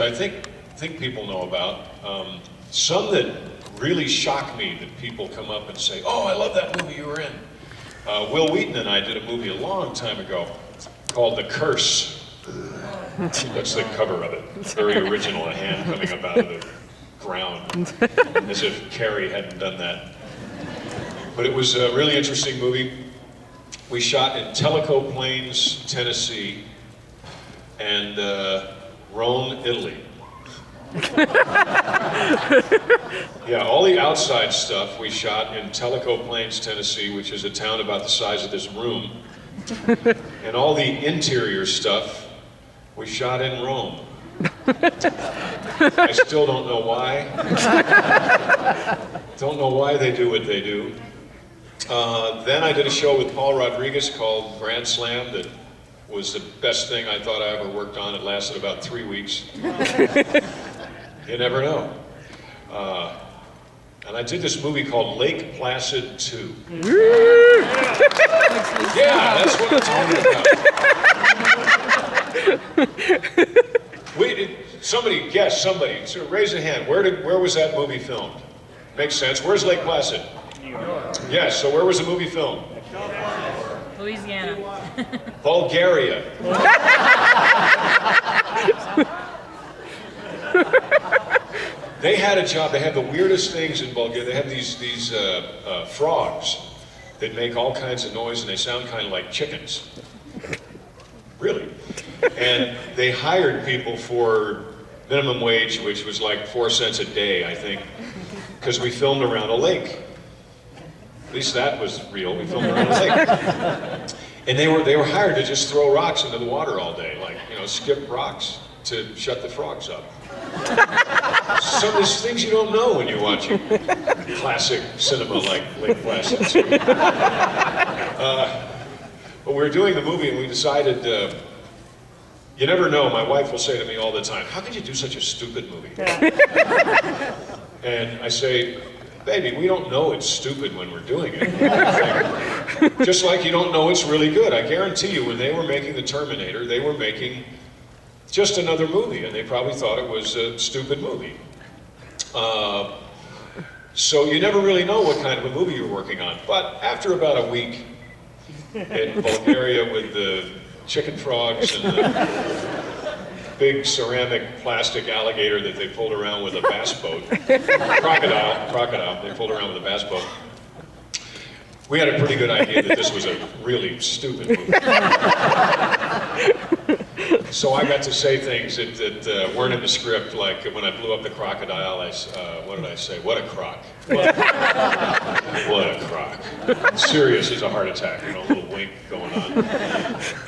I think people know about. Some that really shock me that people come up and say, "Oh, I love that movie you were in." Will Wheaton and I did a movie a long time ago called The Curse. That's the cover of it. It's very original, a hand coming up out of the ground, as if Carrie hadn't done that. But it was a really interesting movie. We shot in Tellico Plains, Tennessee, and Rome, Italy. Yeah, all the outside stuff we shot in Tellico Plains, Tennessee, which is a town about the size of this room. And all the interior stuff we shot in Rome. I still don't know why. Don't know why they do what they do. Then I did a show with Paul Rodriguez called Grand Slam that was the best thing I thought I ever worked on. It lasted about 3 weeks. You never know. And I did this movie called Lake Placid 2. Yeah, that's what I'm talking about. Somebody guess, somebody. So raise a hand. Where was that movie filmed? Makes sense. Where's Lake Placid? New York. Yes, so where was the movie filmed? Louisiana. Bulgaria. They had a job. They had the weirdest things in Bulgaria. They have these frogs that make all kinds of noise, and they sound kind of like chickens. Really. And they hired people for minimum wage, which was like 4 cents a day, I think, because we filmed around a lake. At least that was real. We filmed around a lake. And they were hired to just throw rocks into the water all day, like, skip rocks to shut the frogs up. Some of these things you don't know when you're watching classic cinema like Lake Placid. But we were doing the movie and we decided, you never know, my wife will say to me all the time, "How could you do such a stupid movie?" And I say, "Baby, we don't know it's stupid when we're doing it." Just like you don't know it's really good. I guarantee you, when they were making The Terminator, they were making just another movie, and they probably thought it was a stupid movie. So you never really know what kind of a movie you're working on. But after about a week in Bulgaria with the chicken frogs and the big ceramic plastic alligator that they pulled around with a bass boat, crocodile, they pulled around with a bass boat, we had a pretty good idea that this was a really stupid movie. So I got to say things that weren't in the script, like when I blew up the crocodile, what did I say? What a crock. What a crock. Serious as a heart attack, a little wink going on.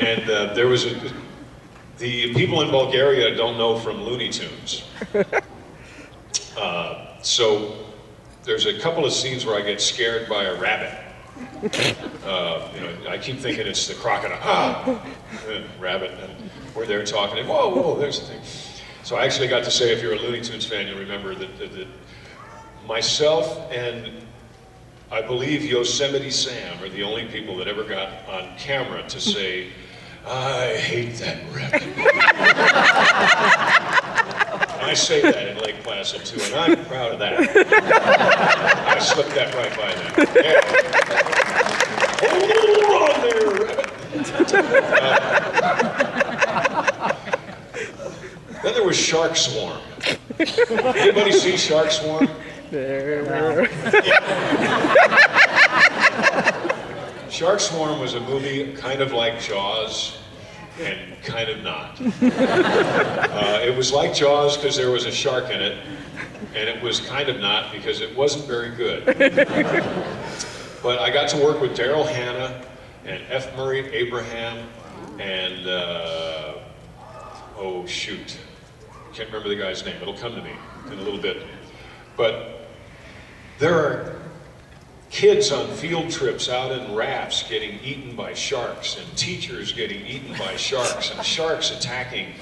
And there was the people in Bulgaria don't know from Looney Tunes. So there's a couple of scenes where I get scared by a rabbit. I keep thinking it's the crocodile, rabbit, and we're there talking, and whoa, there's the thing. So I actually got to say, if you're a Looney Tunes fan, you'll remember that myself and I believe Yosemite Sam are the only people that ever got on camera to say, "I hate that rabbit." I say that in Lake Placid too, and I'm proud of that. I slipped that right by them. Yeah. Hold on there, rabbit. Then there was Shark Swarm. Anybody see Shark Swarm? Shark Swarm was a movie kind of like Jaws, and kind of not. It was like Jaws because there was a shark in it, and it was kind of not because it wasn't very good. But I got to work with Daryl Hannah and F. Murray Abraham and, oh shoot, can't remember the guy's name. It'll come to me in a little bit. But there are kids on field trips out in rafts getting eaten by sharks, and teachers getting eaten by sharks, and sharks attacking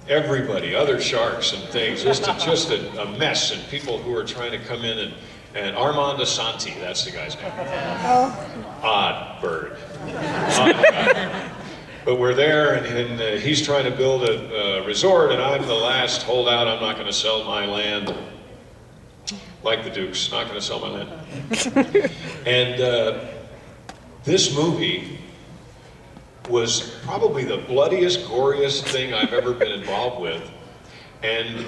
everybody, other sharks and things. Just a mess, and people who are trying to come in and Armand Asante, that's the guy's name. Odd bird. Odd guy. But we're there, and he's trying to build a resort, and I'm the last holdout. I'm not going to sell my land. Like the Dukes, not going to sell my land. And this movie was probably the bloodiest, goriest thing I've ever been involved with. And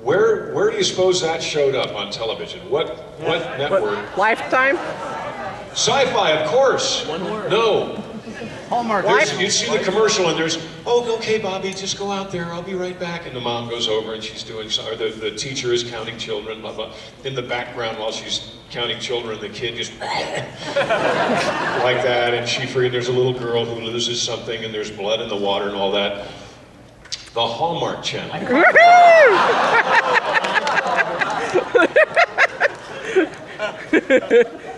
where do you suppose that showed up on television? What network? Lifetime? Sci-Fi, of course. No. Hallmark. You see the commercial and there's, oh, okay, Bobby, just go out there. I'll be right back. And the mom goes over and she's doing, or the teacher is counting children, blah, blah. In the background while she's counting children, the kid just like that. And she freaking, there's a little girl who loses something and there's blood in the water and all that. The Hallmark Channel.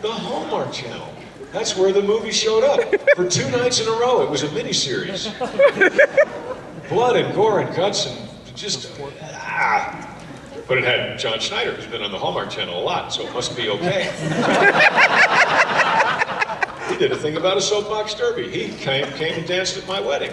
The Hallmark Channel. That's where the movie showed up for 2 nights in a row. It was a miniseries. Blood and gore and guts and just But it had John Schneider, who's been on the Hallmark Channel a lot, so it must be okay. He did a thing about a soapbox derby. He came and danced at my wedding.